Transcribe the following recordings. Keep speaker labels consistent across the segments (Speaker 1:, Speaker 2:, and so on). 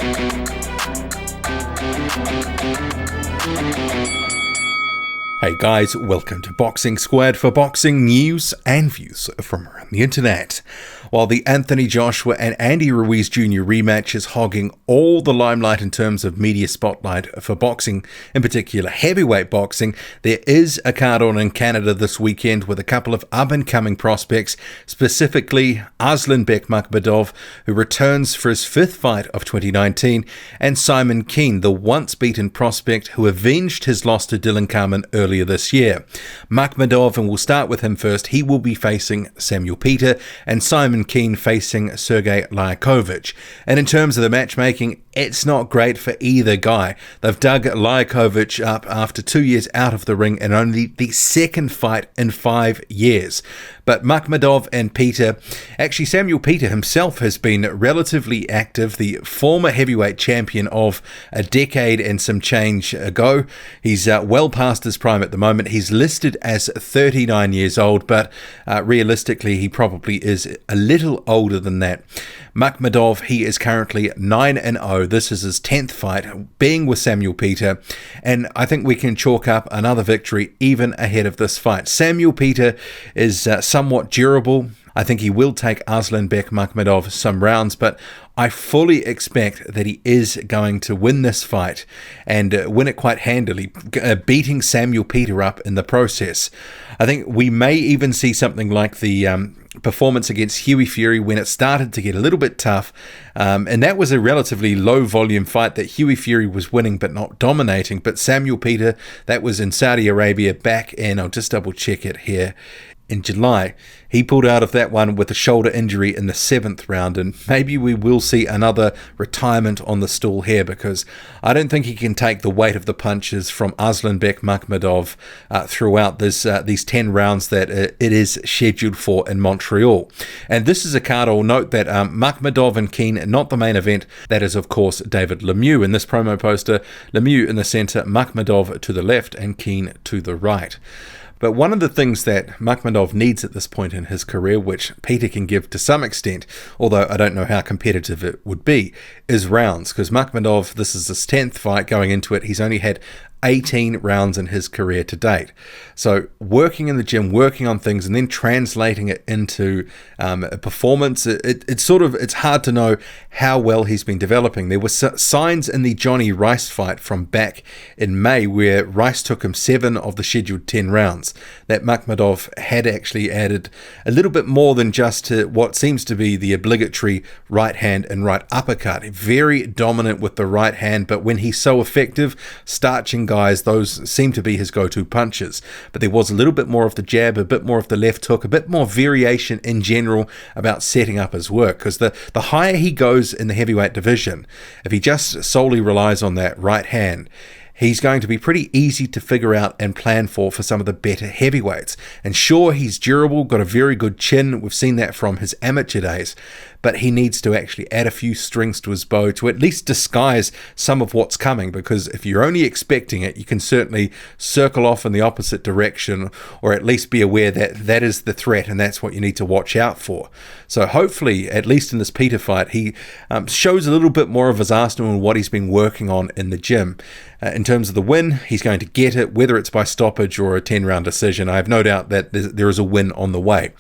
Speaker 1: Hey guys, welcome to Boxing Squared for boxing news and views from around the internet. While the Anthony Joshua and Andy Ruiz Jr. rematch is hogging all the limelight in terms of media spotlight for boxing, in particular heavyweight boxing, there is a card on in Canada this weekend with a couple of up-and-coming prospects, specifically Arslanbek Makhmudov, who returns for his fifth fight of 2019, and Simon Kean, the once-beaten prospect who avenged his loss to Dylan Carmen earlier this year. Makhmudov, and we'll start with him first, he will be facing Samuel Peter, and Simon Kean facing Siarhei Liakhovich. And in terms of the matchmaking, it's not great for either guy. They've dug Liakhovich up after 2 years out of the ring and only the second fight in 5 years. But Makhmudov and Peter, actually Samuel Peter himself has been relatively active, the former heavyweight champion of a decade and some change ago. He's well past his prime at the moment. He's listed as 39 years old, but realistically he probably is a little older than that. Makhmudov, he is currently 9-0. This is his 10th fight, being with Samuel Peter, and I think we can chalk up another victory even ahead of this fight. Samuel Peter is somewhat durable. I think he will take Arslanbek Makhmudov some rounds, but I fully expect that he is going to win this fight and win it quite handily, beating Samuel Peter up in the process. I think we may even see something like the performance against Hughie Fury when it started to get a little bit tough, and that was a relatively low volume fight that Hughie Fury was winning but not dominating. But Samuel Peter, that was in Saudi Arabia back in, I'll just double check it here, in July. He pulled out of that one with a shoulder injury in the 7th round, and maybe we will see another retirement on the stool here, because I don't think he can take the weight of the punches from Arslanbek Makhmudov throughout these 10 rounds that it is scheduled for in Montreal. And this is a card, I'll note that Makhmudov and Keene, not the main event. That is, of course, David Lemieux in this promo poster. Lemieux in the center, Makhmudov to the left, and Keene to the right. But one of the things that Makhmudov needs at this point in his career, which Peter can give to some extent, although I don't know how competitive it would be, is rounds. Because Makhmudov, this is his 10th fight going into it. He's only had 18 rounds in his career to date. So working in the gym, working on things, and then translating it into a performance, it's hard to know how well he's been developing. There were signs in the Johnny Rice fight from back in May where Rice took him 7 of the scheduled 10 rounds, that Makhmudov had actually added a little bit more than just to what seems to be the obligatory right hand and right uppercut. Very dominant with the right hand, but when he's so effective, starching guys, those seem to be his go-to punches. But there was a little bit more of the jab, a bit more of the left hook, a bit more variation in general about setting up his work, because the higher he goes in the heavyweight division, if he just solely relies on that right hand, he's going to be pretty easy to figure out and plan for some of the better heavyweights. And sure, he's durable, got a very good chin. We've seen that from his amateur days. But he needs to actually add a few strings to his bow to at least disguise some of what's coming, because if you're only expecting it, you can certainly circle off in the opposite direction, or at least be aware that that is the threat and that's what you need to watch out for. So hopefully, at least in this Peter fight, he shows a little bit more of his arsenal and what he's been working on in the gym. In terms of the win, he's going to get it, whether it's by stoppage or a 10-round decision. I have no doubt that there is a win on the way.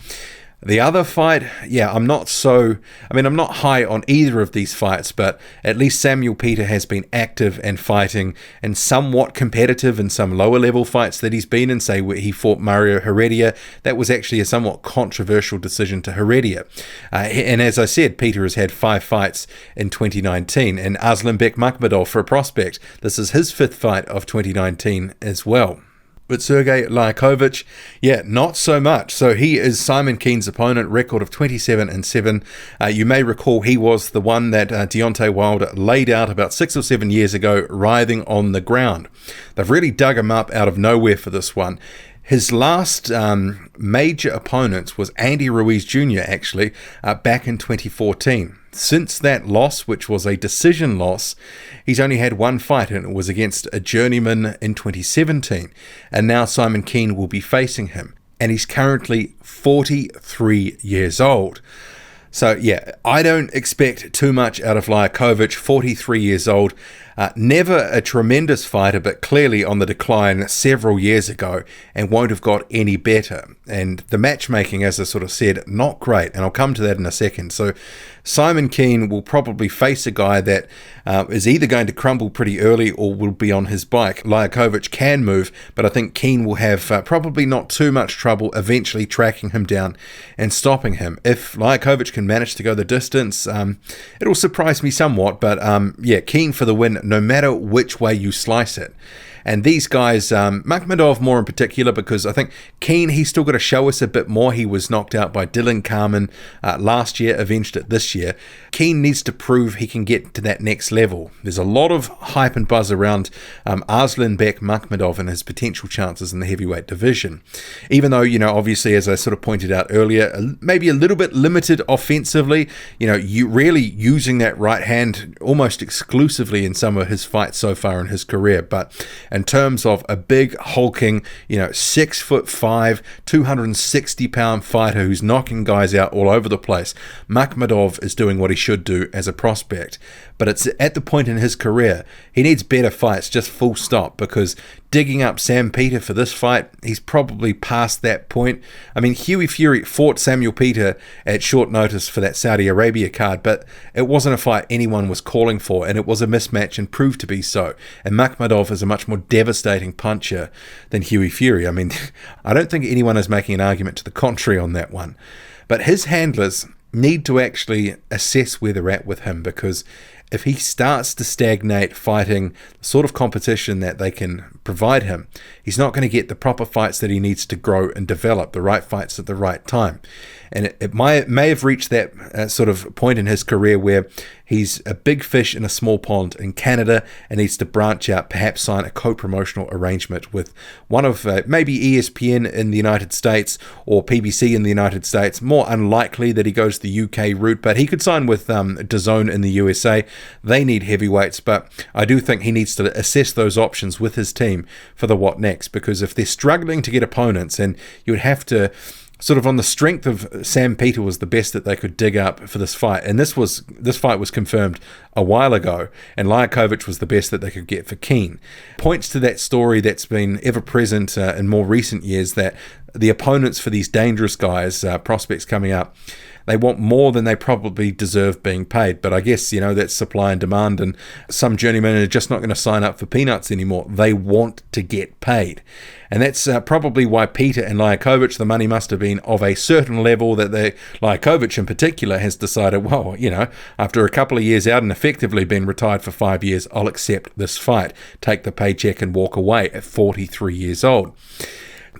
Speaker 1: The other fight, I'm not high on either of these fights, but at least Samuel Peter has been active and fighting and somewhat competitive in some lower level fights that he's been in, say where he fought Mario Heredia. That was actually a somewhat controversial decision to Heredia. And as I said, Peter has had 5 fights in 2019, and Arslanbek Makhmudov, for a prospect, this is his 5th fight of 2019 as well. But Siarhei Liakhovich, not so much. So he is Simon Kean's opponent, record of 27-7. You may recall he was the one that Deontay Wilder laid out about 6 or 7 years ago, writhing on the ground. They've really dug him up out of nowhere for this one. His last major opponent was Andy Ruiz Jr., actually, back in 2014. Since that loss, which was a decision loss, he's only had 1 fight, and it was against a journeyman in 2017. And now Simon Kean will be facing him. And he's currently 43 years old. So, yeah, I don't expect too much out of Liakhovich, 43 years old. Never a tremendous fighter, but clearly on the decline several years ago and won't have got any better. And the matchmaking, as I sort of said, not great. And I'll come to that in a second. So Simon Kean will probably face a guy that is either going to crumble pretty early or will be on his bike. Liakhovich can move, but I think Keane will have probably not too much trouble eventually tracking him down and stopping him. If Liakhovich can manage to go the distance, it'll surprise me somewhat. But yeah, Keane for the win, no matter which way you slice it. And these guys, Makhmudov more in particular, because I think Keane, he's still got to show us a bit more. He was knocked out by Dylan Carmen last year, avenged it this year. Keane needs to prove he can get to that next level. There's a lot of hype and buzz around Arslanbek Makhmudov and his potential chances in the heavyweight division. Even though, obviously, as I sort of pointed out earlier, maybe a little bit limited offensively, you really using that right hand almost exclusively in some of his fights so far in his career. But in terms of a big, hulking, 6'5", 260-pound fighter who's knocking guys out all over the place, Makhmudov is doing what he should do as a prospect. But it's at the point in his career, he needs better fights, just full stop, because digging up Sam Peter for this fight, he's probably past that point. I mean, Hughie Fury fought Samuel Peter at short notice for that Saudi Arabia card, but it wasn't a fight anyone was calling for, and it was a mismatch and proved to be so. And Makhmudov is a much more devastating puncher than Hughie Fury. I mean, I don't think anyone is making an argument to the contrary on that one. But his handlers need to actually assess where they're at with him, because if he starts to stagnate fighting the sort of competition that they can provide him, he's not going to get the proper fights that he needs to grow and develop, the right fights at the right time. And it may have reached that sort of point in his career where he's a big fish in a small pond in Canada and needs to branch out, perhaps sign a co-promotional arrangement with one of maybe ESPN in the United States or PBC in the United States. More unlikely that he goes the UK route, but he could sign with DAZN in the USA. They need heavyweights, but I do think he needs to assess those options with his team for the what next, because if they're struggling to get opponents, and you would have to sort of on the strength of Sam Peter was the best that they could dig up for this fight. And this fight was confirmed a while ago, and Liakhovich was the best that they could get for Keane. Points to that story that's been ever present in more recent years, that the opponents for these dangerous guys, prospects coming up, they want more than they probably deserve being paid. But I guess, that's supply and demand, and some journeymen are just not going to sign up for peanuts anymore. They want to get paid. And that's probably why Peter and Liakhovich, the money must have been of a certain level that Liakhovich in particular has decided, well, after a couple of years out and effectively been retired for 5 years, I'll accept this fight, take the paycheck and walk away at 43 years old.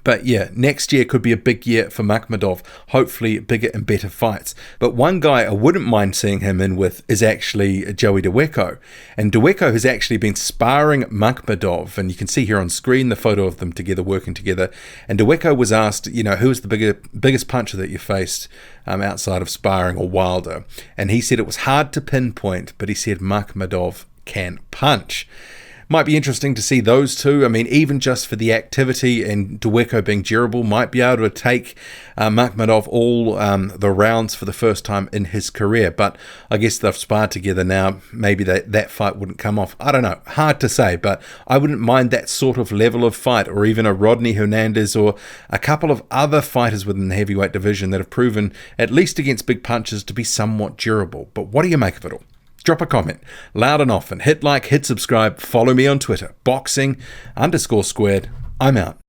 Speaker 1: But yeah, next year could be a big year for Makhmudov, hopefully bigger and better fights. But one guy I wouldn't mind seeing him in with is actually Joey Dweko. And Dweko has actually been sparring Makhmudov, and you can see here on screen the photo of them together, working together. And Dweko was asked, who was the biggest puncher that you faced outside of sparring or Wilder? And he said it was hard to pinpoint, but he said Makhmudov can punch. Might be interesting to see those two. I mean, even just for the activity, and Dweko being durable, might be able to take Makhmudov all the rounds for the first time in his career. But I guess they've sparred together now. Maybe that fight wouldn't come off. I don't know. Hard to say, but I wouldn't mind that sort of level of fight, or even a Rodney Hernandez or a couple of other fighters within the heavyweight division that have proven, at least against big punches, to be somewhat durable. But what do you make of it all? Drop a comment, loud and often. Hit like, hit subscribe, follow me on Twitter, boxing_squared. I'm out.